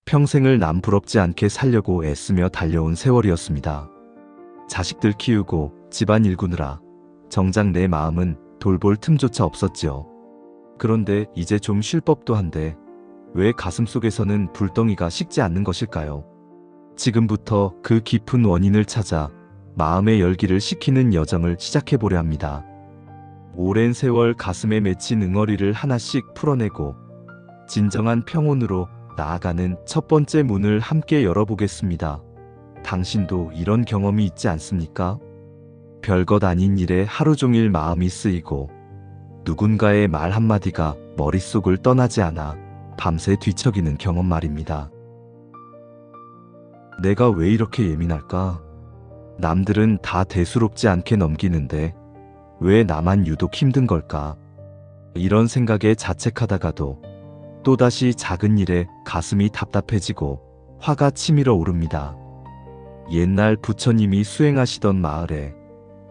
평생을 남 부럽지 않게 살려고 애쓰며 달려온 세월이었습니다. 자식들 키우고 집안 일구느라 정작 내 마음은 돌볼 틈조차 없었지요. 그런데 이제 좀 쉴 법도 한데 왜 가슴속에서는 불덩이가 식지 않는 것일까요? 지금부터 그 깊은 원인을 찾아 마음의 열기를 식히는 여정을 시작해보려 합니다. 오랜 세월 가슴에 맺힌 응어리를 하나씩 풀어내고 진정한 평온으로 나아가는 첫 번째 문을 함께 열어보겠습니다. 당신도 이런 경험이 있지 않습니까? 별것 아닌 일에 하루 종일 마음이 쓰이고 누군가의 말 한마디가 머릿속을 떠나지 않아 밤새 뒤척이는 경험 말입니다. 내가 왜 이렇게 예민할까? 남들은 다 대수롭지 않게 넘기는데 왜 나만 유독 힘든 걸까? 이런 생각에 자책하다가도 또다시 작은 일에 가슴이 답답해지고 화가 치밀어 오릅니다. 옛날 부처님이 수행하시던 마을에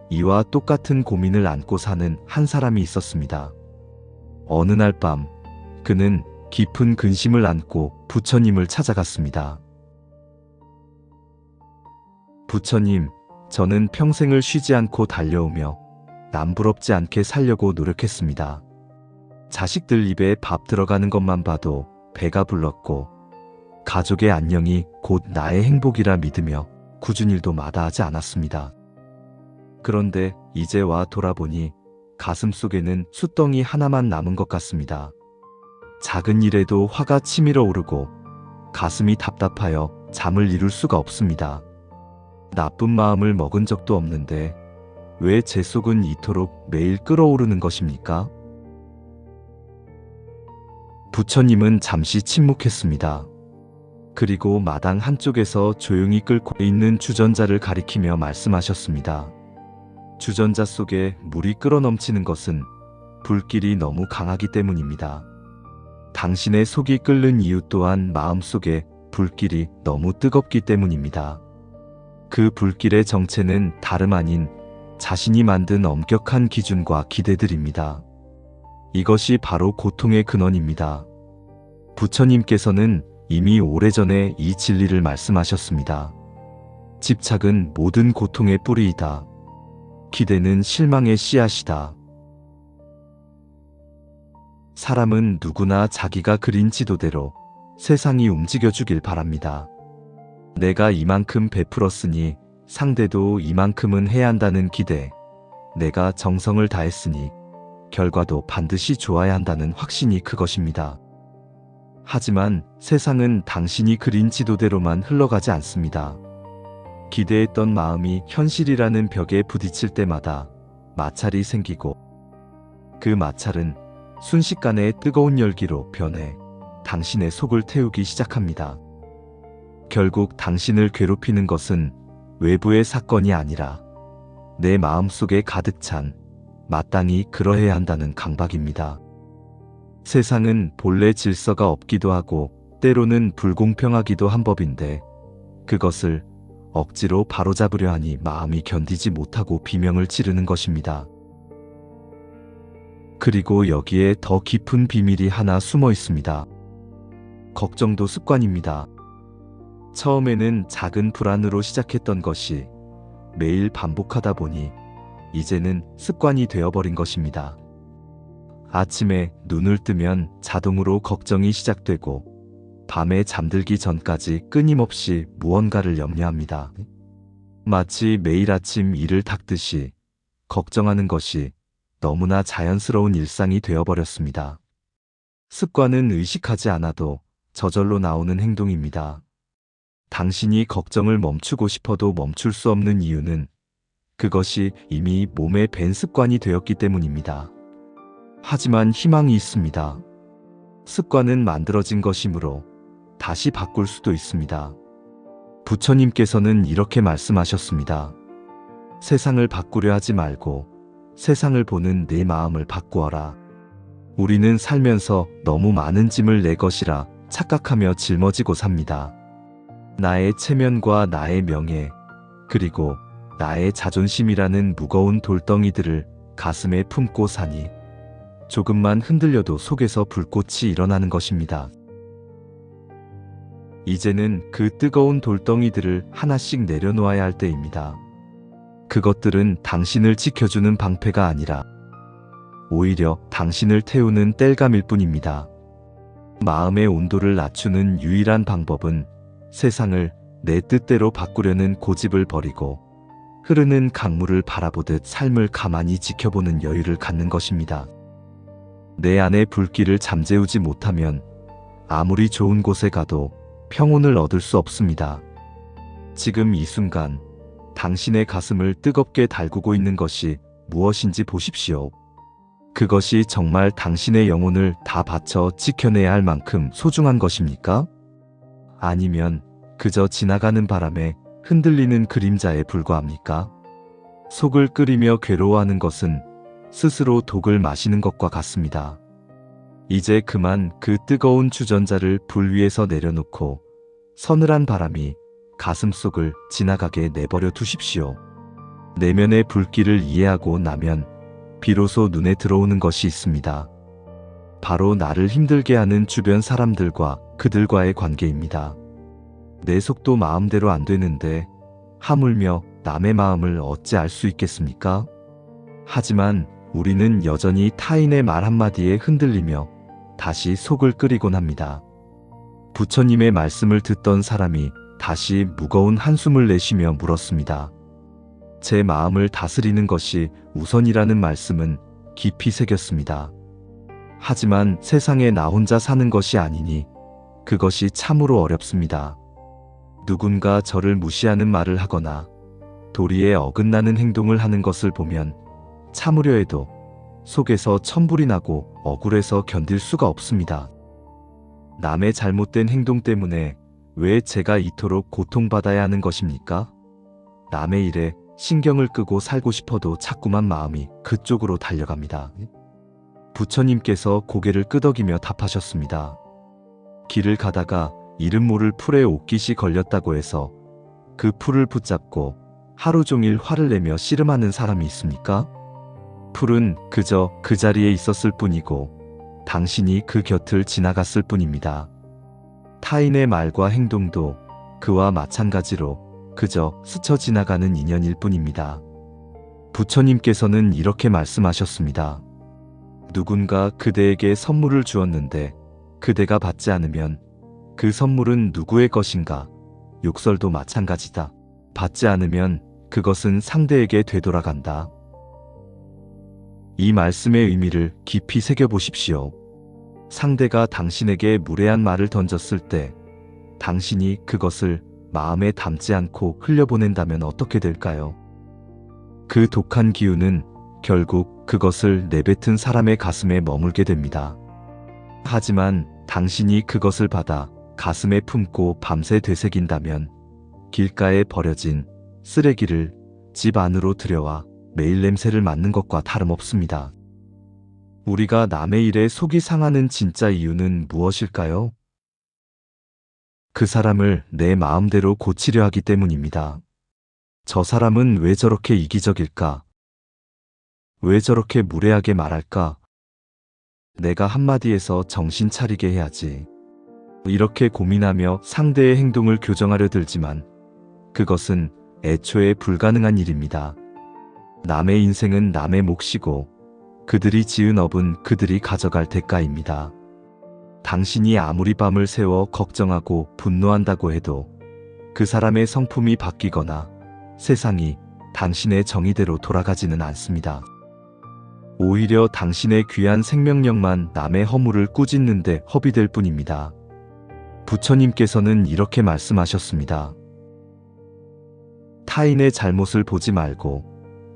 이와 똑같은 고민을 안고 사는 한 사람이 있었습니다. 어느 날 밤 그는 깊은 근심을 안고 부처님을 찾아갔습니다. 부처님, 저는 평생을 쉬지 않고 달려오며 남 부럽지 않게 살려고 노력했습니다. 자식들 입에 밥 들어가는 것만 봐도 배가 불렀고 가족의 안녕이 곧 나의 행복이라 믿으며 굳은 일도 마다하지 않았습니다. 그런데 이제 와 돌아보니 가슴속에는 숫덩이 하나만 남은 것 같습니다. 작은 일에도 화가 치밀어 오르고 가슴이 답답하여 잠을 이룰 수가 없습니다. 나쁜 마음을 먹은 적도 없는데 왜 제 속은 이토록 매일 끓어오르는 것입니까? 부처님은 잠시 침묵했습니다. 그리고 마당 한쪽에서 조용히 끓고 있는 주전자를 가리키며 말씀하셨습니다. 주전자 속에 물이 끓어넘치는 것은 불길이 너무 강하기 때문입니다. 당신의 속이 끓는 이유 또한 마음속에 불길이 너무 뜨겁기 때문입니다. 그 불길의 정체는 다름 아닌 자신이 만든 엄격한 기준과 기대들입니다. 이것이 바로 고통의 근원입니다. 부처님께서는 이미 오래전에 이 진리를 말씀하셨습니다. 집착은 모든 고통의 뿌리이다. 기대는 실망의 씨앗이다. 사람은 누구나 자기가 그린 지도대로 세상이 움직여주길 바랍니다. 내가 이만큼 베풀었으니 상대도 이만큼은 해야 한다는 기대, 내가 정성을 다했으니 결과도 반드시 좋아야 한다는 확신이 그것입니다. 하지만 세상은 당신이 그린 지도대로만 흘러가지 않습니다. 기대했던 마음이 현실이라는 벽에 부딪힐 때마다 마찰이 생기고 그 마찰은 순식간에 뜨거운 열기로 변해 당신의 속을 태우기 시작합니다. 결국 당신을 괴롭히는 것은 외부의 사건이 아니라 내 마음속에 가득 찬 마땅히 그러해야 한다는 강박입니다. 세상은 본래 질서가 없기도 하고 때로는 불공평하기도 한 법인데 그것을 억지로 바로잡으려 하니 마음이 견디지 못하고 비명을 지르는 것입니다. 그리고 여기에 더 깊은 비밀이 하나 숨어 있습니다. 걱정도 습관입니다. 처음에는 작은 불안으로 시작했던 것이 매일 반복하다 보니 이제는 습관이 되어버린 것입니다. 아침에 눈을 뜨면 자동으로 걱정이 시작되고 밤에 잠들기 전까지 끊임없이 무언가를 염려합니다. 마치 매일 아침 이를 닦듯이 걱정하는 것이 너무나 자연스러운 일상이 되어버렸습니다. 습관은 의식하지 않아도 저절로 나오는 행동입니다. 당신이 걱정을 멈추고 싶어도 멈출 수 없는 이유는 그것이 이미 몸에 밴 습관이 되었기 때문입니다. 하지만 희망이 있습니다. 습관은 만들어진 것이므로 다시 바꿀 수도 있습니다. 부처님께서는 이렇게 말씀하셨습니다. 세상을 바꾸려 하지 말고 세상을 보는 내 마음을 바꾸어라. 우리는 살면서 너무 많은 짐을 내 것이라 착각하며 짊어지고 삽니다. 나의 체면과 나의 명예, 그리고 나의 자존심이라는 무거운 돌덩이들을 가슴에 품고 사니 조금만 흔들려도 속에서 불꽃이 일어나는 것입니다. 이제는 그 뜨거운 돌덩이들을 하나씩 내려놓아야 할 때입니다. 그것들은 당신을 지켜주는 방패가 아니라 오히려 당신을 태우는 땔감일 뿐입니다. 마음의 온도를 낮추는 유일한 방법은 세상을 내 뜻대로 바꾸려는 고집을 버리고 흐르는 강물을 바라보듯 삶을 가만히 지켜보는 여유를 갖는 것입니다. 내 안의 불길을 잠재우지 못하면 아무리 좋은 곳에 가도 평온을 얻을 수 없습니다. 지금 이 순간 당신의 가슴을 뜨겁게 달구고 있는 것이 무엇인지 보십시오. 그것이 정말 당신의 영혼을 다 바쳐 지켜내야 할 만큼 소중한 것입니까? 아니면 그저 지나가는 바람에 흔들리는 그림자에 불과합니까? 속을 끓이며 괴로워하는 것은 스스로 독을 마시는 것과 같습니다. 이제 그만 그 뜨거운 주전자를 불 위에서 내려놓고 서늘한 바람이 가슴속을 지나가게 내버려 두십시오. 내면의 불길을 이해하고 나면 비로소 눈에 들어오는 것이 있습니다. 바로 나를 힘들게 하는 주변 사람들과 그들과의 관계입니다. 내 속도 마음대로 안 되는데 하물며 남의 마음을 어찌 알 수 있겠습니까? 하지만 우리는 여전히 타인의 말 한마디에 흔들리며 다시 속을 끓이곤 합니다. 부처님의 말씀을 듣던 사람이 다시 무거운 한숨을 내쉬며 물었습니다. 제 마음을 다스리는 것이 우선이라는 말씀은 깊이 새겼습니다. 하지만 세상에 나 혼자 사는 것이 아니니 그것이 참으로 어렵습니다. 누군가 저를 무시하는 말을 하거나 도리에 어긋나는 행동을 하는 것을 보면 참으려 해도 속에서 천불이 나고 억울해서 견딜 수가 없습니다. 남의 잘못된 행동 때문에 왜 제가 이토록 고통받아야 하는 것입니까? 남의 일에 신경을 끄고 살고 싶어도 자꾸만 마음이 그쪽으로 달려갑니다. 부처님께서 고개를 끄덕이며 답하셨습니다. 길을 가다가 이름 모를 풀에 옥깃이 걸렸다고 해서 그 풀을 붙잡고 하루 종일 화를 내며 씨름하는 사람이 있습니까? 풀은 그저 그 자리에 있었을 뿐이고 당신이 그 곁을 지나갔을 뿐입니다. 타인의 말과 행동도 그와 마찬가지로 그저 스쳐 지나가는 인연일 뿐입니다. 부처님께서는 이렇게 말씀하셨습니다. 누군가 그대에게 선물을 주었는데 그대가 받지 않으면 그 선물은 누구의 것인가? 욕설도 마찬가지다. 받지 않으면 그것은 상대에게 되돌아간다. 이 말씀의 의미를 깊이 새겨보십시오. 상대가 당신에게 무례한 말을 던졌을 때 당신이 그것을 마음에 담지 않고 흘려보낸다면 어떻게 될까요? 그 독한 기운은 결국 그것을 내뱉은 사람의 가슴에 머물게 됩니다. 하지만 당신이 그것을 받아 가슴에 품고 밤새 되새긴다면 길가에 버려진 쓰레기를 집 안으로 들여와 매일 냄새를 맡는 것과 다름없습니다. 우리가 남의 일에 속이 상하는 진짜 이유는 무엇일까요? 그 사람을 내 마음대로 고치려 하기 때문입니다. 저 사람은 왜 저렇게 이기적일까? 왜 저렇게 무례하게 말할까? 내가 한마디에서 정신 차리게 해야지. 이렇게 고민하며 상대의 행동을 교정하려 들지만 그것은 애초에 불가능한 일입니다. 남의 인생은 남의 몫이고 그들이 지은 업은 그들이 가져갈 대가입니다. 당신이 아무리 밤을 새워 걱정하고 분노한다고 해도 그 사람의 성품이 바뀌거나 세상이 당신의 정의대로 돌아가지는 않습니다. 오히려 당신의 귀한 생명력만 남의 허물을 꾸짖는데 허비될 뿐입니다. 부처님께서는 이렇게 말씀하셨습니다. 타인의 잘못을 보지 말고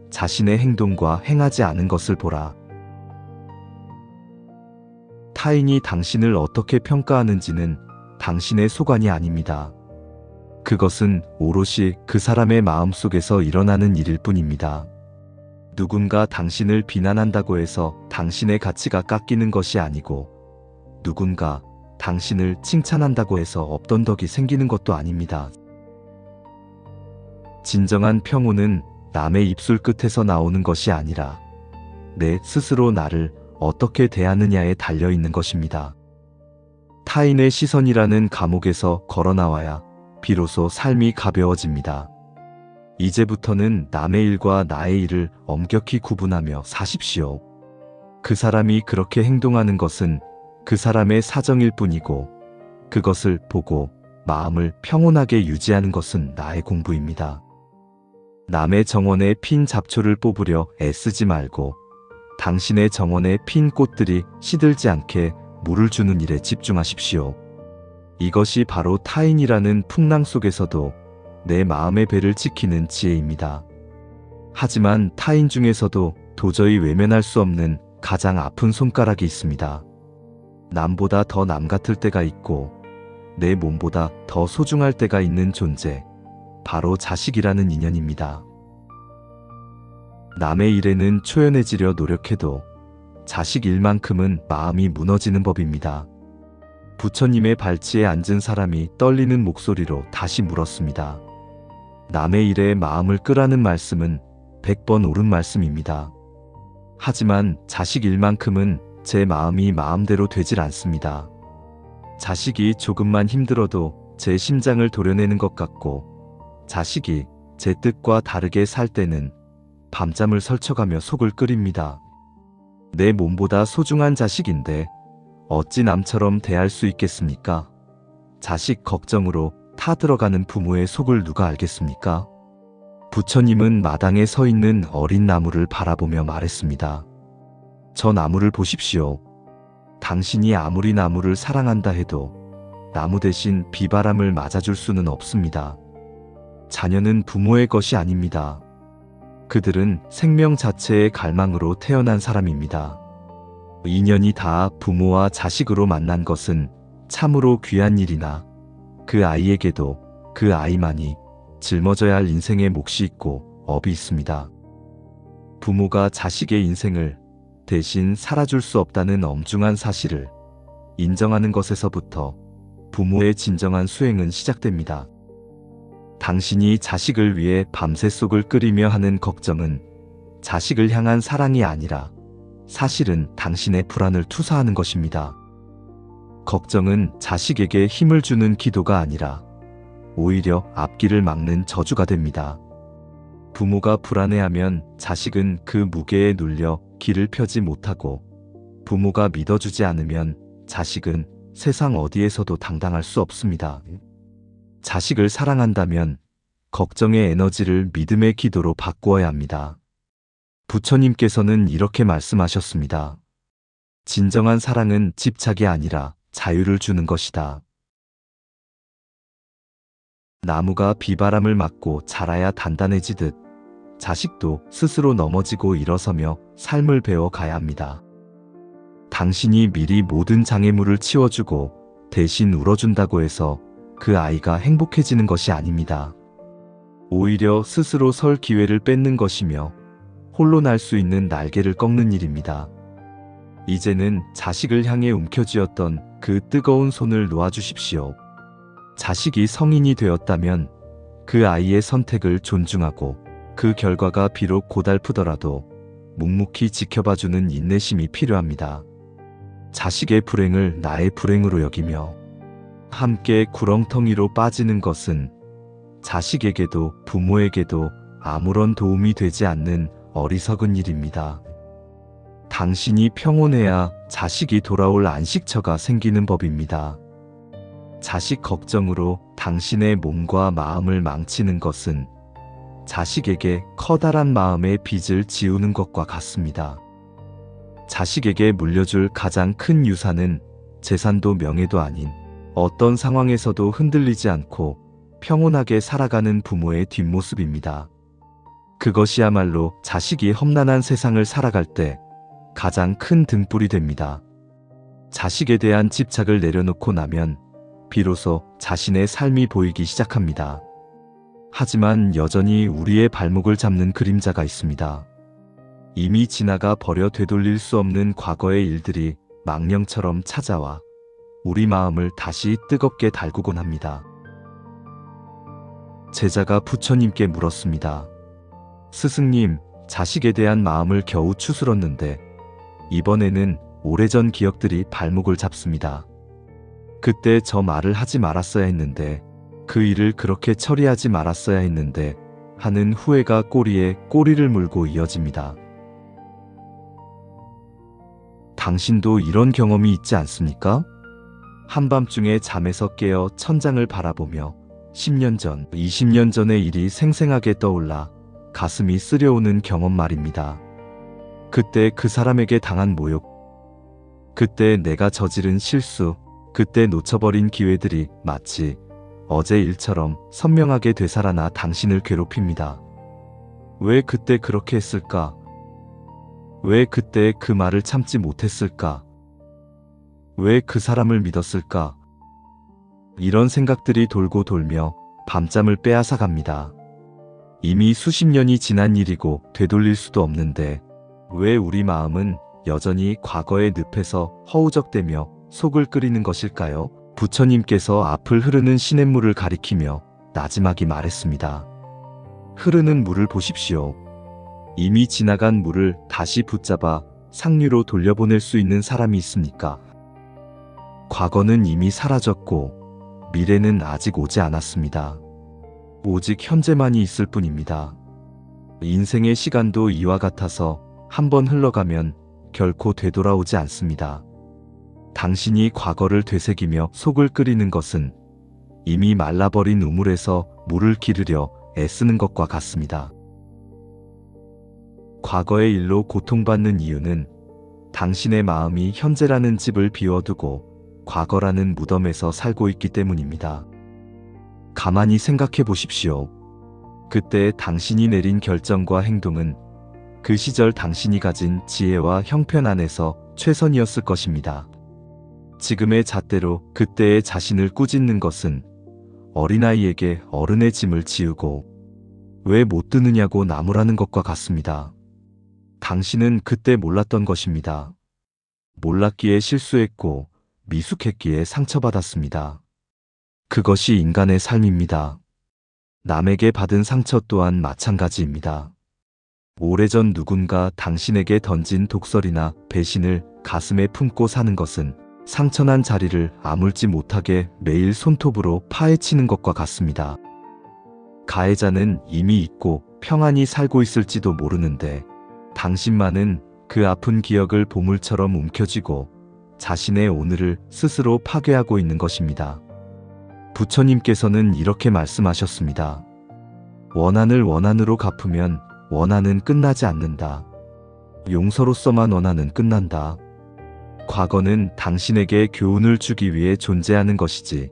자신의 행동과 행하지 않은 것을 보라. 타인이 당신을 어떻게 평가하는지는 당신의 소관이 아닙니다. 그것은 오롯이 그 사람의 마음속에서 일어나는 일일 뿐입니다. 누군가 당신을 비난한다고 해서 당신의 가치가 깎이는 것이 아니고 누군가 당신을 칭찬한다고 해서 없던 덕이 생기는 것도 아닙니다. 진정한 평온은 남의 입술 끝에서 나오는 것이 아니라 내 스스로 나를 어떻게 대하느냐에 달려 있는 것입니다. 타인의 시선이라는 감옥에서 걸어 나와야 비로소 삶이 가벼워집니다. 이제부터는 남의 일과 나의 일을 엄격히 구분하며 사십시오. 그 사람이 그렇게 행동하는 것은 그 사람의 사정일 뿐이고 그것을 보고 마음을 평온하게 유지하는 것은 나의 공부입니다. 남의 정원에 핀 잡초를 뽑으려 애쓰지 말고 당신의 정원에 핀 꽃들이 시들지 않게 물을 주는 일에 집중하십시오. 이것이 바로 타인이라는 풍랑 속에서도 내 마음의 배를 지키는 지혜입니다. 하지만 타인 중에서도 도저히 외면할 수 없는 가장 아픈 손가락이 있습니다. 남보다 더 남 같을 때가 있고 내 몸보다 더 소중할 때가 있는 존재, 바로 자식이라는 인연입니다. 남의 일에는 초연해지려 노력해도 자식 일만큼은 마음이 무너지는 법입니다. 부처님의 발치에 앉은 사람이 떨리는 목소리로 다시 물었습니다. 남의 일에 마음을 끄라는 말씀은 100번 옳은 말씀입니다. 하지만 자식 일만큼은 제 마음이 마음대로 되질 않습니다. 자식이 조금만 힘들어도 제 심장을 도려내는 것 같고 자식이 제 뜻과 다르게 살 때는 밤잠을 설쳐가며 속을 끓입니다. 내 몸보다 소중한 자식인데 어찌 남처럼 대할 수 있겠습니까? 자식 걱정으로 타들어가는 부모의 속을 누가 알겠습니까? 부처님은 마당에 서 있는 어린 나무를 바라보며 말했습니다. 저 나무를 보십시오. 당신이 아무리 나무를 사랑한다 해도 나무 대신 비바람을 맞아줄 수는 없습니다. 자녀는 부모의 것이 아닙니다. 그들은 생명 자체의 갈망으로 태어난 사람입니다. 인연이 다 부모와 자식으로 만난 것은 참으로 귀한 일이나 그 아이에게도 그 아이만이 짊어져야 할 인생의 몫이 있고 업이 있습니다. 부모가 자식의 인생을 대신 살아줄 수 없다는 엄중한 사실을 인정하는 것에서부터 부모의 진정한 수행은 시작됩니다. 당신이 자식을 위해 밤새 속을 끓이며 하는 걱정은 자식을 향한 사랑이 아니라 사실은 당신의 불안을 투사하는 것입니다. 걱정은 자식에게 힘을 주는 기도가 아니라 오히려 앞길을 막는 저주가 됩니다. 부모가 불안해하면 자식은 그 무게에 눌려 길을 펴지 못하고 부모가 믿어주지 않으면 자식은 세상 어디에서도 당당할 수 없습니다. 자식을 사랑한다면 걱정의 에너지를 믿음의 기도로 바꾸어야 합니다. 부처님께서는 이렇게 말씀하셨습니다. 진정한 사랑은 집착이 아니라 자유를 주는 것이다. 나무가 비바람을 맞고 자라야 단단해지듯 자식도 스스로 넘어지고 일어서며 삶을 배워 가야 합니다. 당신이 미리 모든 장애물을 치워주고 대신 울어준다고 해서 그 아이가 행복해지는 것이 아닙니다. 오히려 스스로 설 기회를 뺏는 것이며 홀로 날 수 있는 날개를 꺾는 일입니다. 이제는 자식을 향해 움켜쥐었던 그 뜨거운 손을 놓아주십시오. 자식이 성인이 되었다면 그 아이의 선택을 존중하고 그 결과가 비록 고달프더라도 묵묵히 지켜봐주는 인내심이 필요합니다. 자식의 불행을 나의 불행으로 여기며 함께 구렁텅이로 빠지는 것은 자식에게도 부모에게도 아무런 도움이 되지 않는 어리석은 일입니다. 당신이 평온해야 자식이 돌아올 안식처가 생기는 법입니다. 자식 걱정으로 당신의 몸과 마음을 망치는 것은 자식에게 커다란 마음의 빚을 지우는 것과 같습니다. 자식에게 물려줄 가장 큰 유산은 재산도 명예도 아닌 어떤 상황에서도 흔들리지 않고 평온하게 살아가는 부모의 뒷모습입니다. 그것이야말로 자식이 험난한 세상을 살아갈 때 가장 큰 등불이 됩니다. 자식에 대한 집착을 내려놓고 나면 비로소 자신의 삶이 보이기 시작합니다. 하지만 여전히 우리의 발목을 잡는 그림자가 있습니다. 이미 지나가 버려 되돌릴 수 없는 과거의 일들이 망령처럼 찾아와 우리 마음을 다시 뜨겁게 달구곤 합니다. 제자가 부처님께 물었습니다. 스승님, 자식에 대한 마음을 겨우 추스렀는데 이번에는 오래전 기억들이 발목을 잡습니다. 그때 저 말을 하지 말았어야 했는데, 그 일을 그렇게 처리하지 말았어야 했는데 하는 후회가 꼬리에 꼬리를 물고 이어집니다. 당신도 이런 경험이 있지 않습니까? 한밤중에 잠에서 깨어 천장을 바라보며 10년 전, 20년 전의 일이 생생하게 떠올라 가슴이 쓰려오는 경험 말입니다. 그때 그 사람에게 당한 모욕, 그때 내가 저지른 실수, 그때 놓쳐버린 기회들이 마치 어제 일처럼 선명하게 되살아나 당신을 괴롭힙니다. 왜 그때 그렇게 했을까? 왜 그때 그 말을 참지 못했을까? 왜 그 사람을 믿었을까? 이런 생각들이 돌고 돌며 밤잠을 빼앗아 갑니다. 이미 수십 년이 지난 일이고 되돌릴 수도 없는데 왜 우리 마음은 여전히 과거의 늪에서 허우적대며 속을 끓이는 것일까요? 부처님께서 앞을 흐르는 시냇물을 가리키며 나지막이 말했습니다. 흐르는 물을 보십시오. 이미 지나간 물을 다시 붙잡아 상류로 돌려보낼 수 있는 사람이 있습니까? 과거는 이미 사라졌고 미래는 아직 오지 않았습니다. 오직 현재만이 있을 뿐입니다. 인생의 시간도 이와 같아서 한번 흘러가면 결코 되돌아오지 않습니다. 당신이 과거를 되새기며 속을 끓이는 것은 이미 말라버린 우물에서 물을 기르려 애쓰는 것과 같습니다. 과거의 일로 고통받는 이유는 당신의 마음이 현재라는 집을 비워두고 과거라는 무덤에서 살고 있기 때문입니다. 가만히 생각해 보십시오. 그때 당신이 내린 결정과 행동은 그 시절 당신이 가진 지혜와 형편 안에서 최선이었을 것입니다. 지금의 잣대로 그때의 자신을 꾸짖는 것은 어린아이에게 어른의 짐을 지우고 왜 못 드느냐고 나무라는 것과 같습니다. 당신은 그때 몰랐던 것입니다. 몰랐기에 실수했고 미숙했기에 상처받았습니다. 그것이 인간의 삶입니다. 남에게 받은 상처 또한 마찬가지입니다. 오래전 누군가 당신에게 던진 독설이나 배신을 가슴에 품고 사는 것은 상처난 자리를 아물지 못하게 매일 손톱으로 파헤치는 것과 같습니다. 가해자는 이미 잊고 평안히 살고 있을지도 모르는데 당신만은 그 아픈 기억을 보물처럼 움켜쥐고 자신의 오늘을 스스로 파괴하고 있는 것입니다. 부처님께서는 이렇게 말씀하셨습니다. 원한을 원한으로 갚으면 원한은 끝나지 않는다. 용서로서만 원한은 끝난다. 과거는 당신에게 교훈을 주기 위해 존재하는 것이지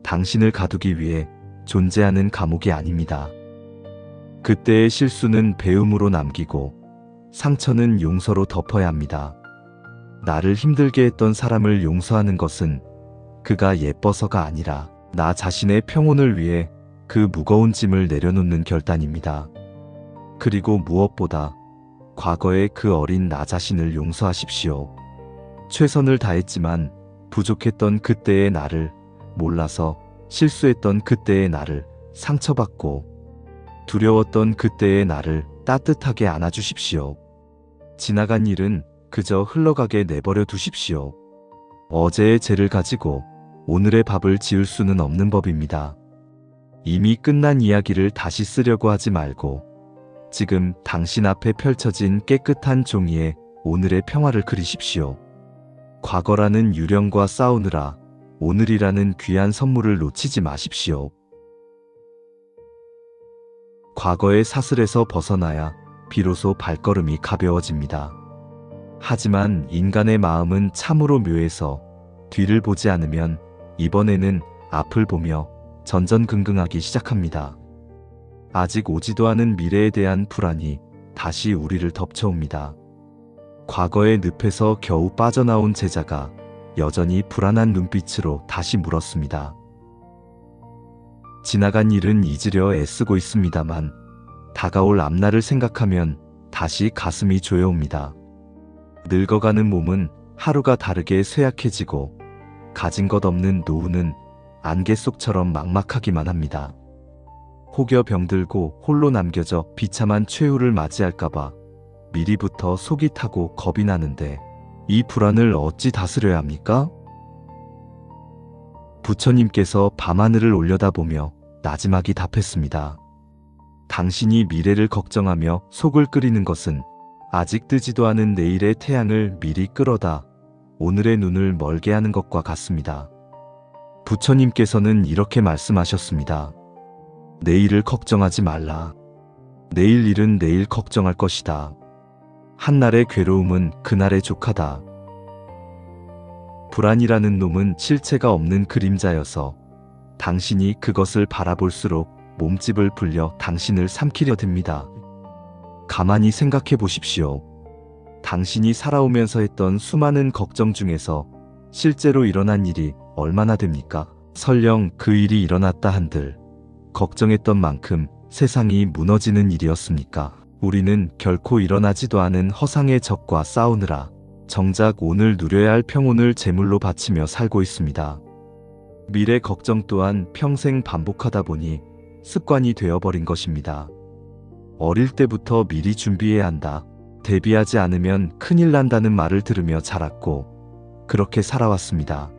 당신을 가두기 위해 존재하는 감옥이 아닙니다. 그때의 실수는 배움으로 남기고 상처는 용서로 덮어야 합니다. 나를 힘들게 했던 사람을 용서하는 것은 그가 예뻐서가 아니라 나 자신의 평온을 위해 그 무거운 짐을 내려놓는 결단입니다. 그리고 무엇보다 과거의 그 어린 나 자신을 용서하십시오. 최선을 다했지만 부족했던 그때의 나를 몰라서 실수했던 그때의 나를 상처받고 두려웠던 그때의 나를 따뜻하게 안아주십시오. 지나간 일은 그저 흘러가게 내버려 두십시오. 어제의 죄를 가지고 오늘의 밥을 지을 수는 없는 법입니다. 이미 끝난 이야기를 다시 쓰려고 하지 말고 지금 당신 앞에 펼쳐진 깨끗한 종이에 오늘의 평화를 그리십시오. 과거라는 유령과 싸우느라 오늘이라는 귀한 선물을 놓치지 마십시오. 과거의 사슬에서 벗어나야 비로소 발걸음이 가벼워집니다. 하지만 인간의 마음은 참으로 묘해서 뒤를 보지 않으면 이번에는 앞을 보며 전전긍긍하기 시작합니다. 아직 오지도 않은 미래에 대한 불안이 다시 우리를 덮쳐옵니다. 과거의 늪에서 겨우 빠져나온 제자가 여전히 불안한 눈빛으로 다시 물었습니다. 지나간 일은 잊으려 애쓰고 있습니다만 다가올 앞날을 생각하면 다시 가슴이 조여옵니다. 늙어가는 몸은 하루가 다르게 쇠약해지고 가진 것 없는 노후는 안개 속처럼 막막하기만 합니다. 혹여 병들고 홀로 남겨져 비참한 최후를 맞이할까봐 미리부터 속이 타고 겁이 나는데 이 불안을 어찌 다스려야 합니까? 부처님께서 밤하늘을 올려다보며 나지막이 답했습니다. 당신이 미래를 걱정하며 속을 끓이는 것은 아직 뜨지도 않은 내일의 태양을 미리 끌어다 오늘의 눈을 멀게 하는 것과 같습니다. 부처님께서는 이렇게 말씀하셨습니다. 내일을 걱정하지 말라. 내일 일은 내일 걱정할 것이다. 한날의 괴로움은 그날의 족하다. 불안이라는 놈은 실체가 없는 그림자여서 당신이 그것을 바라볼수록 몸집을 불려 당신을 삼키려 듭니다. 가만히 생각해 보십시오. 당신이 살아오면서 했던 수많은 걱정 중에서 실제로 일어난 일이 얼마나 됩니까? 설령 그 일이 일어났다 한들 걱정했던 만큼 세상이 무너지는 일이었습니까? 우리는 결코 일어나지도 않은 허상의 적과 싸우느라 정작 오늘 누려야 할 평온을 제물로 바치며 살고 있습니다. 미래 걱정 또한 평생 반복하다 보니 습관이 되어버린 것입니다. 어릴 때부터 미리 준비해야 한다. 대비하지 않으면 큰일 난다는 말을 들으며 자랐고 그렇게 살아왔습니다.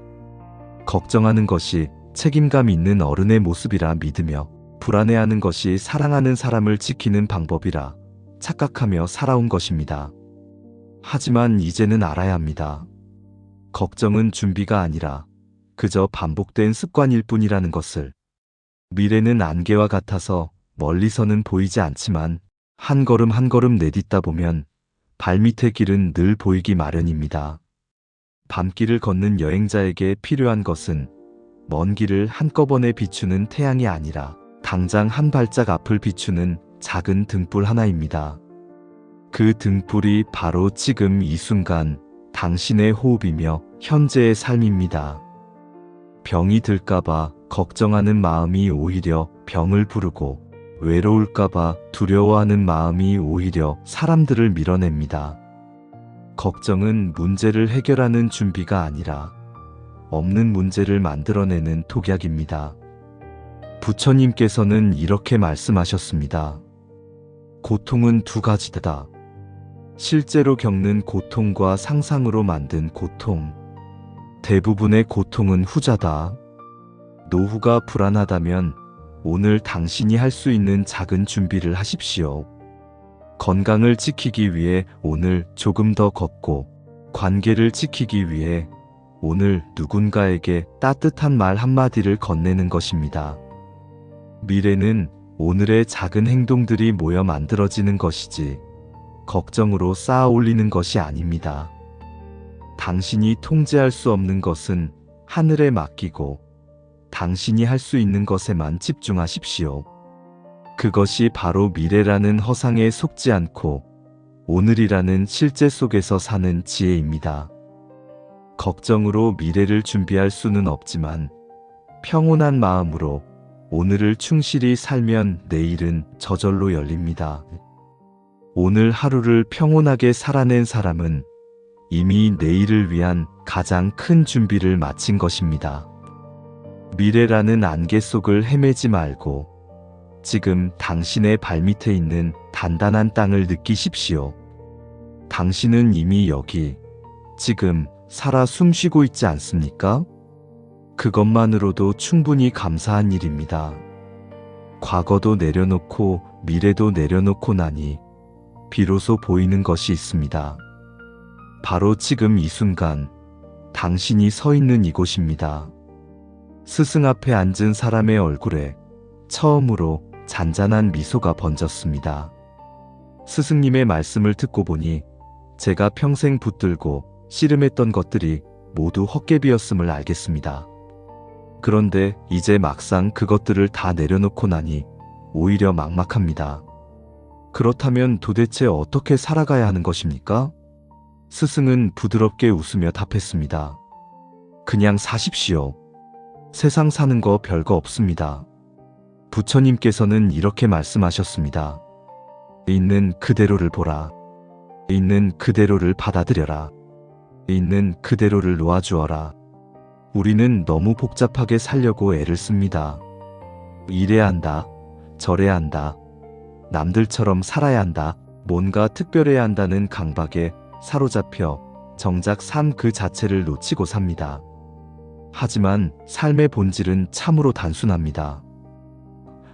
걱정하는 것이 책임감 있는 어른의 모습이라 믿으며 불안해하는 것이 사랑하는 사람을 지키는 방법이라 착각하며 살아온 것입니다. 하지만 이제는 알아야 합니다. 걱정은 준비가 아니라 그저 반복된 습관일 뿐이라는 것을. 미래는 안개와 같아서 멀리서는 보이지 않지만 한 걸음 한 걸음 내딛다 보면 발밑의 길은 늘 보이기 마련입니다. 밤길을 걷는 여행자에게 필요한 것은 먼 길을 한꺼번에 비추는 태양이 아니라 당장 한 발짝 앞을 비추는 작은 등불 하나입니다. 그 등불이 바로 지금 이 순간 당신의 호흡이며 현재의 삶입니다. 병이 들까봐 걱정하는 마음이 오히려 병을 부르고 외로울까봐 두려워하는 마음이 오히려 사람들을 밀어냅니다. 걱정은 문제를 해결하는 준비가 아니라 없는 문제를 만들어내는 독약입니다. 부처님께서는 이렇게 말씀하셨습니다. 고통은 두 가지다. 실제로 겪는 고통과 상상으로 만든 고통. 대부분의 고통은 후자다. 노후가 불안하다면 오늘 당신이 할 수 있는 작은 준비를 하십시오. 건강을 지키기 위해 오늘 조금 더 걷고, 관계를 지키기 위해 오늘 누군가에게 따뜻한 말 한마디를 건네는 것입니다. 미래는 오늘의 작은 행동들이 모여 만들어지는 것이지 걱정으로 쌓아 올리는 것이 아닙니다. 당신이 통제할 수 없는 것은 하늘에 맡기고 당신이 할 수 있는 것에만 집중하십시오. 그것이 바로 미래라는 허상에 속지 않고 오늘이라는 실제 속에서 사는 지혜입니다. 걱정으로 미래를 준비할 수는 없지만 평온한 마음으로 오늘을 충실히 살면 내일은 저절로 열립니다. 오늘 하루를 평온하게 살아낸 사람은 이미 내일을 위한 가장 큰 준비를 마친 것입니다. 미래라는 안개 속을 헤매지 말고 지금 당신의 발밑에 있는 단단한 땅을 느끼십시오. 당신은 이미 여기, 지금 살아 숨쉬고 있지 않습니까? 그것만으로도 충분히 감사한 일입니다. 과거도 내려놓고 미래도 내려놓고 나니 비로소 보이는 것이 있습니다. 바로 지금 이 순간 당신이 서 있는 이곳입니다. 스승 앞에 앉은 사람의 얼굴에 처음으로 잔잔한 미소가 번졌습니다. 스승님의 말씀을 듣고 보니 제가 평생 붙들고 씨름했던 것들이 모두 헛개비였음을 알겠습니다. 그런데 이제 막상 그것들을 다 내려놓고 나니 오히려 막막합니다. 그렇다면 도대체 어떻게 살아가야 하는 것입니까? 스승은 부드럽게 웃으며 답했습니다. 그냥 사십시오. 세상 사는 거 별거 없습니다. 부처님께서는 이렇게 말씀하셨습니다. 있는 그대로를 보라. 있는 그대로를 받아들여라. 있는 그대로를 놓아주어라. 우리는 너무 복잡하게 살려고 애를 씁니다. 이래야 한다. 저래야 한다. 남들처럼 살아야 한다. 뭔가 특별해야 한다는 강박에 사로잡혀 정작 삶 그 자체를 놓치고 삽니다. 하지만 삶의 본질은 참으로 단순합니다.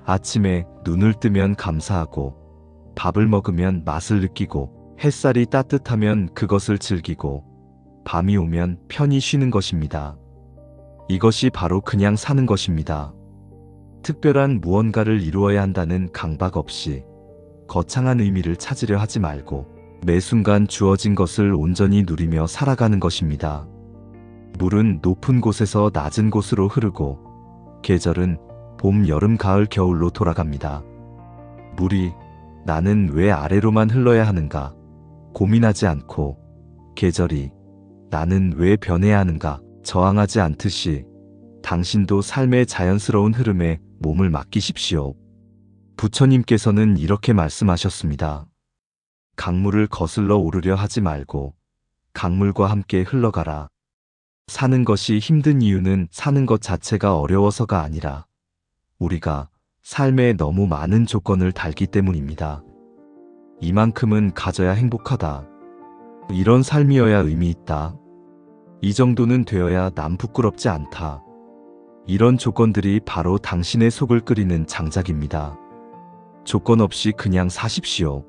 아침에 눈을 뜨면 감사하고, 밥을 먹으면 맛을 느끼고, 햇살이 따뜻하면 그것을 즐기고, 밤이 오면 편히 쉬는 것입니다. 이것이 바로 그냥 사는 것입니다. 특별한 무언가를 이루어야 한다는 강박 없이 거창한 의미를 찾으려 하지 말고 매 순간 주어진 것을 온전히 누리며 살아가는 것입니다. 물은 높은 곳에서 낮은 곳으로 흐르고 계절은 봄, 여름, 가을, 겨울로 돌아갑니다. 물이 나는 왜 아래로만 흘러야 하는가 고민하지 않고 계절이 나는 왜 변해야 하는가 저항하지 않듯이 당신도 삶의 자연스러운 흐름에 몸을 맡기십시오. 부처님께서는 이렇게 말씀하셨습니다. 강물을 거슬러 오르려 하지 말고 강물과 함께 흘러가라. 사는 것이 힘든 이유는 사는 것 자체가 어려워서가 아니라 우리가 삶에 너무 많은 조건을 달기 때문입니다. 이만큼은 가져야 행복하다. 이런 삶이어야 의미 있다. 이 정도는 되어야 남 부끄럽지 않다. 이런 조건들이 바로 당신의 속을 끓이는 장작입니다. 조건 없이 그냥 사십시오.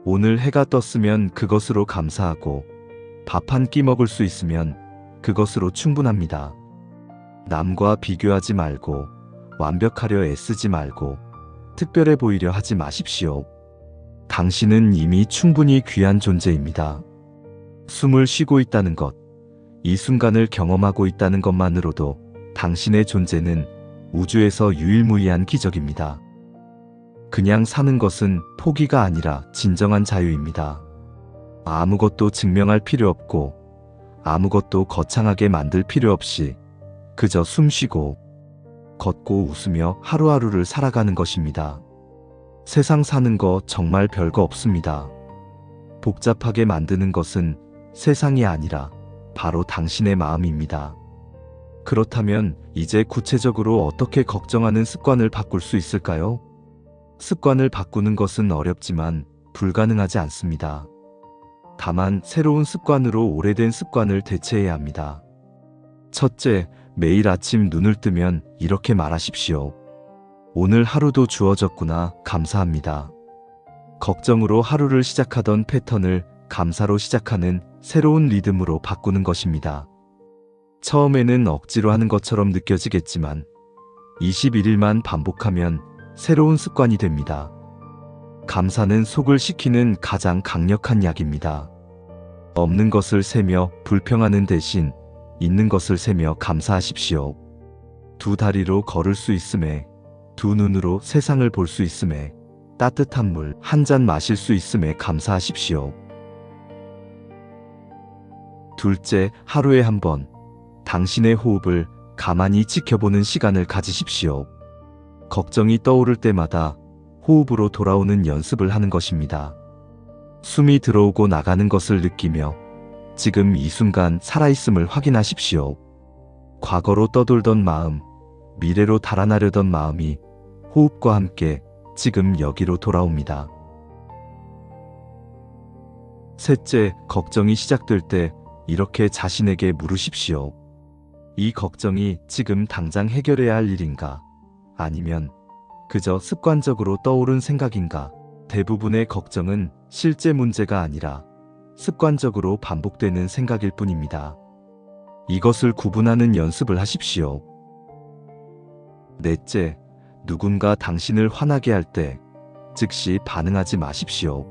오늘 해가 떴으면 그것으로 감사하고 밥 한 끼 먹을 수 있으면 그것으로 충분합니다. 남과 비교하지 말고 완벽하려 애쓰지 말고 특별해 보이려 하지 마십시오. 당신은 이미 충분히 귀한 존재입니다. 숨을 쉬고 있다는 것, 이 순간을 경험하고 있다는 것만으로도 당신의 존재는 우주에서 유일무이한 기적입니다. 그냥 사는 것은 포기가 아니라 진정한 자유입니다. 아무것도 증명할 필요 없고 아무것도 거창하게 만들 필요 없이 그저 숨쉬고 걷고 웃으며 하루하루를 살아가는 것입니다. 세상 사는 거 정말 별거 없습니다. 복잡하게 만드는 것은 세상이 아니라 바로 당신의 마음입니다. 그렇다면 이제 구체적으로 어떻게 걱정하는 습관을 바꿀 수 있을까요? 습관을 바꾸는 것은 어렵지만 불가능하지 않습니다. 다만 새로운 습관으로 오래된 습관을 대체해야 합니다. 첫째, 매일 아침 눈을 뜨면 이렇게 말하십시오. 오늘 하루도 주어졌구나, 감사합니다. 걱정으로 하루를 시작하던 패턴을 감사로 시작하는 새로운 리듬으로 바꾸는 것입니다. 처음에는 억지로 하는 것처럼 느껴지겠지만 21일만 반복하면 새로운 습관이 됩니다. 감사는 속을 식히는 가장 강력한 약입니다. 없는 것을 세며 불평하는 대신 있는 것을 세며 감사하십시오. 두 다리로 걸을 수 있음에, 두 눈으로 세상을 볼 수 있음에, 따뜻한 물 한 잔 마실 수 있음에 감사하십시오. 둘째, 하루에 한 번 당신의 호흡을 가만히 지켜보는 시간을 가지십시오. 걱정이 떠오를 때마다 호흡으로 돌아오는 연습을 하는 것입니다. 숨이 들어오고 나가는 것을 느끼며 지금 이 순간 살아있음을 확인하십시오. 과거로 떠돌던 마음, 미래로 달아나려던 마음이 호흡과 함께 지금 여기로 돌아옵니다. 셋째, 걱정이 시작될 때 이렇게 자신에게 물으십시오. 이 걱정이 지금 당장 해결해야 할 일인가? 아니면 그저 습관적으로 떠오른 생각인가? 대부분의 걱정은 실제 문제가 아니라 습관적으로 반복되는 생각일 뿐입니다. 이것을 구분하는 연습을 하십시오. 넷째, 누군가 당신을 화나게 할 때 즉시 반응하지 마십시오.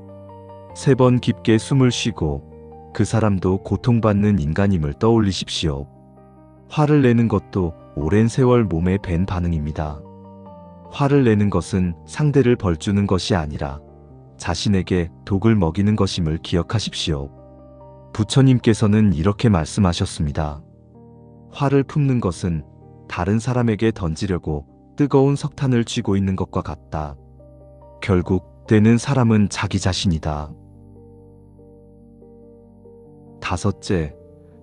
3번 깊게 숨을 쉬고 그 사람도 고통받는 인간임을 떠올리십시오. 화를 내는 것도 오랜 세월 몸에 밴 반응입니다. 화를 내는 것은 상대를 벌주는 것이 아니라 자신에게 독을 먹이는 것임을 기억하십시오. 부처님께서는 이렇게 말씀하셨습니다. 화를 품는 것은 다른 사람에게 던지려고 뜨거운 석탄을 쥐고 있는 것과 같다. 결국 되는 사람은 자기 자신이다. 다섯째,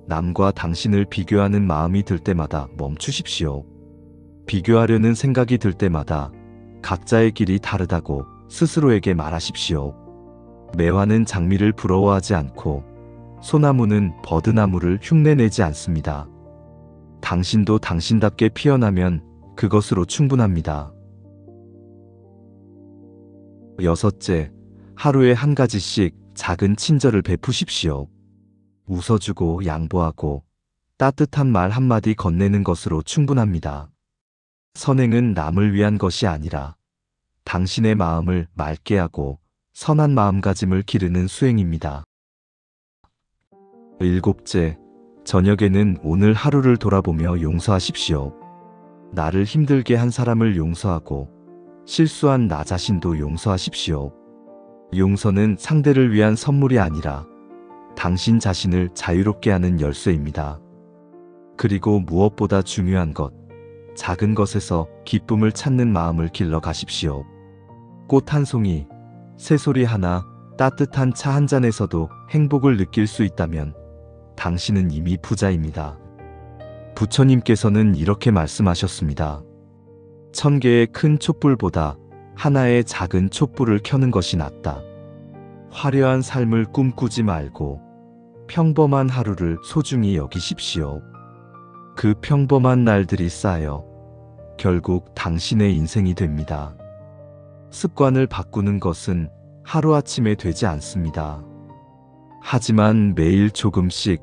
남과 당신을 비교하는 마음이 들 때마다 멈추십시오. 비교하려는 생각이 들 때마다 각자의 길이 다르다고 스스로에게 말하십시오. 매화는 장미를 부러워하지 않고 소나무는 버드나무를 흉내내지 않습니다. 당신도 당신답게 피어나면 그것으로 충분합니다. 여섯째, 하루에 한 가지씩 작은 친절을 베푸십시오. 웃어주고 양보하고 따뜻한 말 한마디 건네는 것으로 충분합니다. 선행은 남을 위한 것이 아니라 당신의 마음을 맑게 하고 선한 마음가짐을 기르는 수행입니다. 일곱째, 저녁에는 오늘 하루를 돌아보며 용서하십시오. 나를 힘들게 한 사람을 용서하고 실수한 나 자신도 용서하십시오. 용서는 상대를 위한 선물이 아니라 당신 자신을 자유롭게 하는 열쇠입니다. 그리고 무엇보다 중요한 것, 작은 것에서 기쁨을 찾는 마음을 길러 가십시오. 꽃 한 송이, 새소리 하나, 따뜻한 차 한 잔에서도 행복을 느낄 수 있다면 당신은 이미 부자입니다. 부처님께서는 이렇게 말씀하셨습니다. 1000개의 큰 촛불보다 하나의 작은 촛불을 켜는 것이 낫다. 화려한 삶을 꿈꾸지 말고 평범한 하루를 소중히 여기십시오. 그 평범한 날들이 쌓여 결국 당신의 인생이 됩니다. 습관을 바꾸는 것은 하루아침에 되지 않습니다. 하지만 매일 조금씩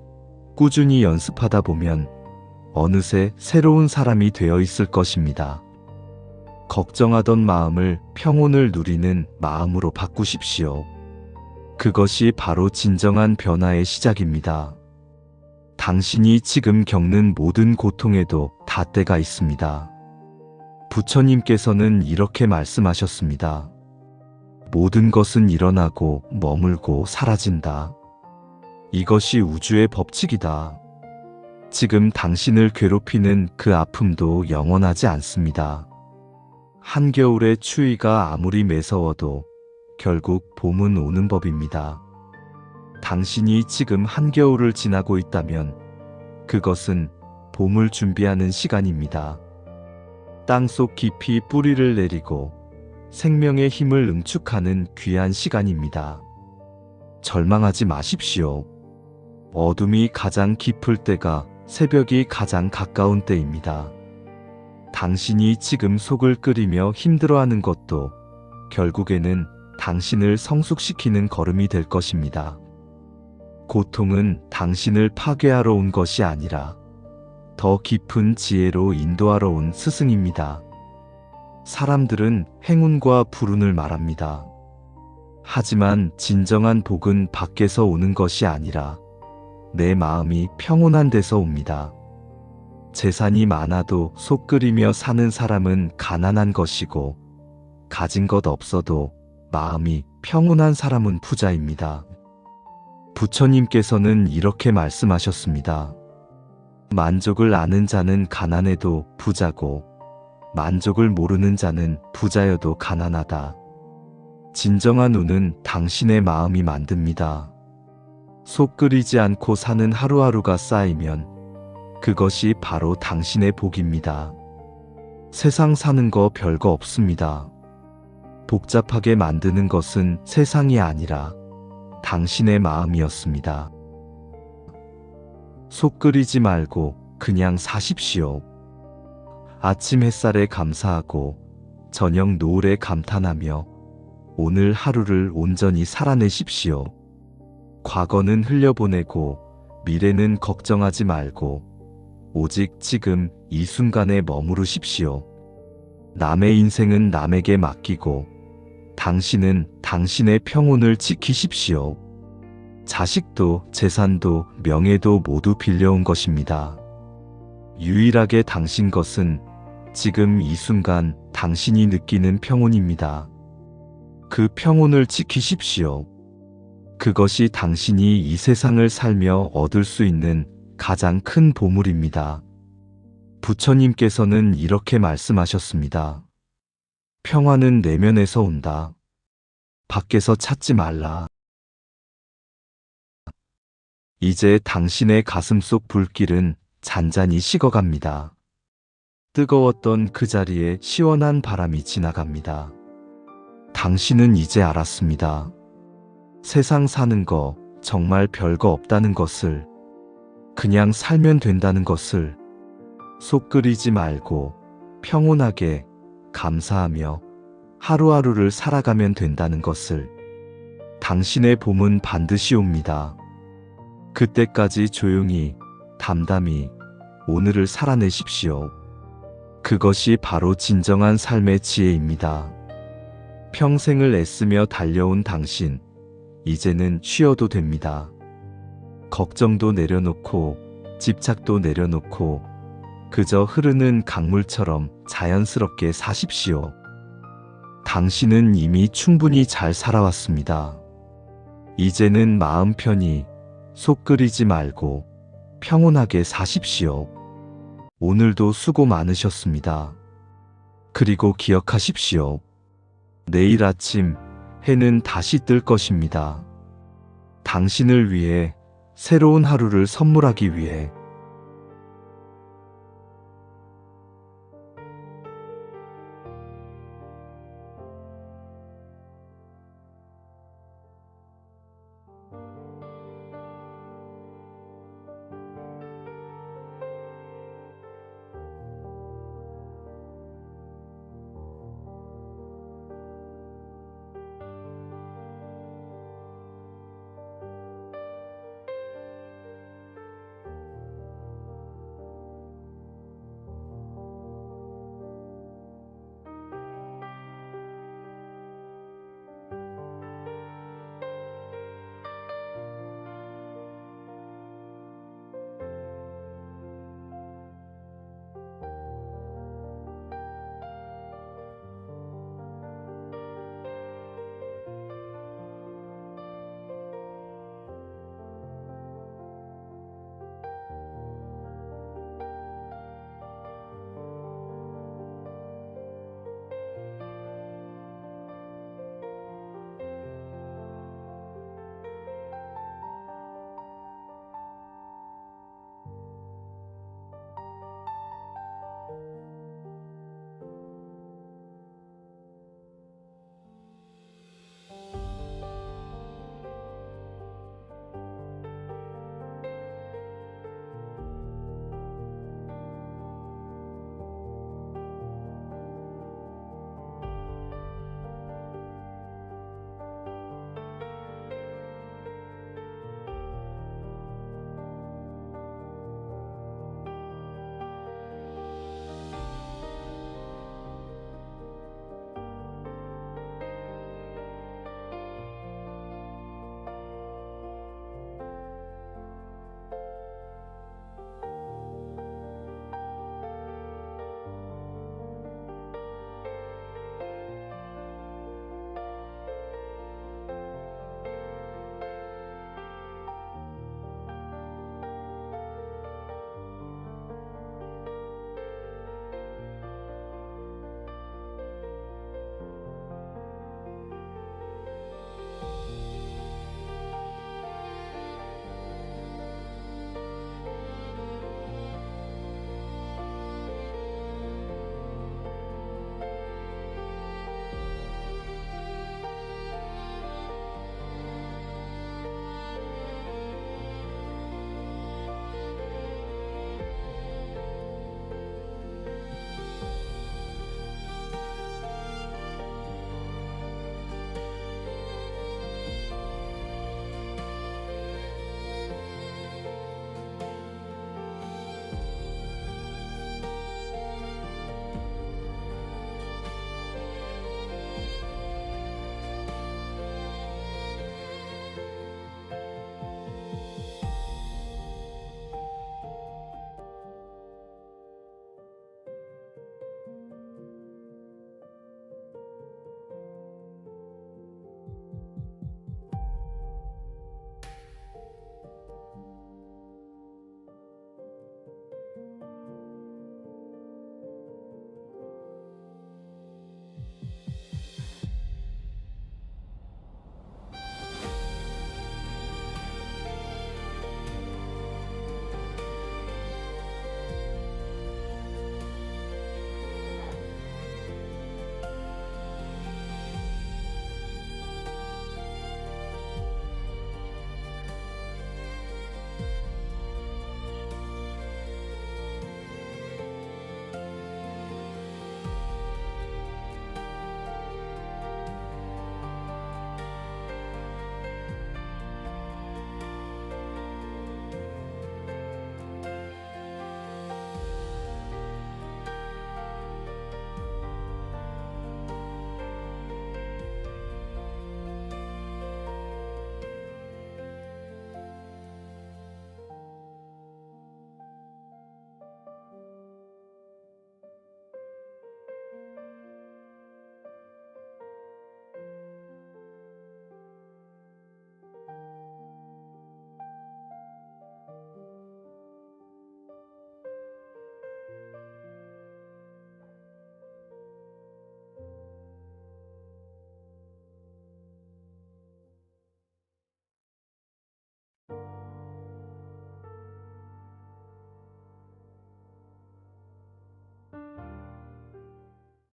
꾸준히 연습하다 보면 어느새 새로운 사람이 되어 있을 것입니다. 걱정하던 마음을 평온을 누리는 마음으로 바꾸십시오. 그것이 바로 진정한 변화의 시작입니다. 당신이 지금 겪는 모든 고통에도 닷때가 있습니다. 부처님께서는 이렇게 말씀하셨습니다. 모든 것은 일어나고 머물고 사라진다. 이것이 우주의 법칙이다. 지금 당신을 괴롭히는 그 아픔도 영원하지 않습니다. 한겨울의 추위가 아무리 매서워도 결국 봄은 오는 법입니다. 당신이 지금 한겨울을 지나고 있다면 그것은 봄을 준비하는 시간입니다. 땅속 깊이 뿌리를 내리고 생명의 힘을 응축하는 귀한 시간입니다. 절망하지 마십시오. 어둠이 가장 깊을 때가 새벽이 가장 가까운 때입니다. 당신이 지금 속을 끓이며 힘들어하는 것도 결국에는 당신을 성숙시키는 걸음이 될 것입니다. 고통은 당신을 파괴하러 온 것이 아니라 더 깊은 지혜로 인도하러 온 스승입니다. 사람들은 행운과 불운을 말합니다. 하지만 진정한 복은 밖에서 오는 것이 아니라 내 마음이 평온한 데서 옵니다. 재산이 많아도 속 끓이며 사는 사람은 가난한 것이고 가진 것 없어도 마음이 평온한 사람은 부자입니다. 부처님께서는 이렇게 말씀하셨습니다. 만족을 아는 자는 가난해도 부자고 만족을 모르는 자는 부자여도 가난하다. 진정한 운은 당신의 마음이 만듭니다. 속 끓이지 않고 사는 하루하루가 쌓이면 그것이 바로 당신의 복입니다. 세상 사는 거 별거 없습니다. 복잡하게 만드는 것은 세상이 아니라 당신의 마음이었습니다. 속 끓이지 말고 그냥 사십시오. 아침 햇살에 감사하고 저녁 노을에 감탄하며 오늘 하루를 온전히 살아내십시오. 과거는 흘려보내고 미래는 걱정하지 말고 오직 지금 이 순간에 머무르십시오. 남의 인생은 남에게 맡기고 당신은 당신의 평온을 지키십시오. 자식도 재산도 명예도 모두 빌려온 것입니다. 유일하게 당신 것은 지금 이 순간 당신이 느끼는 평온입니다. 그 평온을 지키십시오. 그것이 당신이 이 세상을 살며 얻을 수 있는 가장 큰 보물입니다. 부처님께서는 이렇게 말씀하셨습니다. 평화는 내면에서 온다. 밖에서 찾지 말라. 이제 당신의 가슴속 불길은 잔잔히 식어갑니다. 뜨거웠던 그 자리에 시원한 바람이 지나갑니다. 당신은 이제 알았습니다. 세상 사는 거 정말 별거 없다는 것을, 그냥 살면 된다는 것을, 속 끓이지 말고 평온하게 감사하며 하루하루를 살아가면 된다는 것을. 당신의 봄은 반드시 옵니다. 그때까지 조용히, 담담히 오늘을 살아내십시오. 그것이 바로 진정한 삶의 지혜입니다. 평생을 애쓰며 달려온 당신, 이제는 쉬어도 됩니다. 걱정도 내려놓고, 집착도 내려놓고, 그저 흐르는 강물처럼 자연스럽게 사십시오. 당신은 이미 충분히 잘 살아왔습니다. 이제는 마음 편히, 속 끓이지 말고 평온하게 사십시오. 오늘도 수고 많으셨습니다. 그리고 기억하십시오. 내일 아침 해는 다시 뜰 것입니다. 당신을 위해, 새로운 하루를 선물하기 위해.